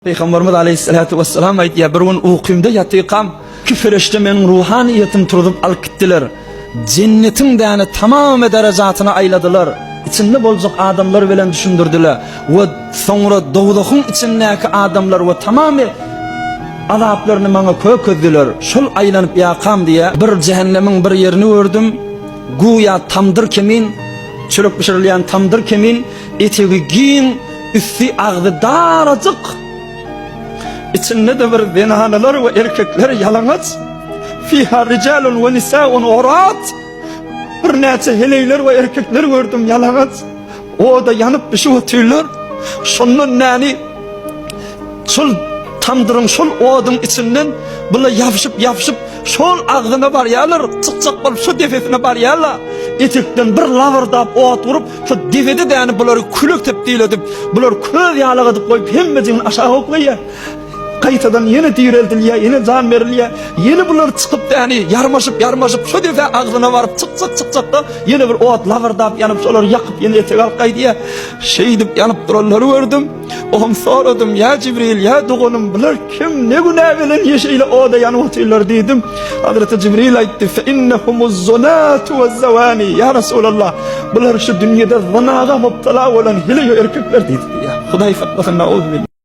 Peygamberimiz Aleyhissalatu vesselam aytdiya, bir gün uqimda yatiqam, ki ferişte menin ruhaniyetim turup alıp gittiler. Cennetin däne tamam derajatına ayladılar. İçinde bolcuk adamlar bilen düşündürdüler. Ve sonra dowdahın içindeki adamlar ve tamamı azaplarını bana köközdüler. Şol aylanıp yaqam diye bir cehennemin bir yerini gördüm. Guya tamdır kemin, çörek pişirilýän tamdır kemin, etegi giň, üstü ağzı daracık. İçinde de bir zenanalar ve erkekler yalangıç. Fiha ricalun ve nisaun urat. Bir neçe heleyler ve erkekler gördüm yalangıç. O da yanıp pişip otuyorlar. Şunun nani şol tamdırın şol odun içinden böyle yapışıp şol ağzına baryalar, çık bolup şu defesine baryalar. Etekten bir lavırdap ot vurup şu defede de yani bunları külük tepdil edip bunlar köz yağlık edip koyup hemmecinin aşağı oklayı. Kaytadan yine dirildiler, yine can verilýär. Yine bunlar çıkıp da yani yarmaşıp şu defa ağzına varıp çık da yine bir ot lavırdap yanıp şolar yakıp yine etek alqaydı ya. Şeydip yanıp durarları gördüm. Oğum soradım, ya Cibril, ya Doğanım, bular kim, ne günah bilen yeşeyle o da yanıp otuyorlar dedim. Hazreti Cibril aytti, fe innehumuz zonatu ve zavani. Ya Resulallah, bular şu dünyada zanaga mubtala olan hile erkekler dedi ya. Huday fatmasın, naudhu billah.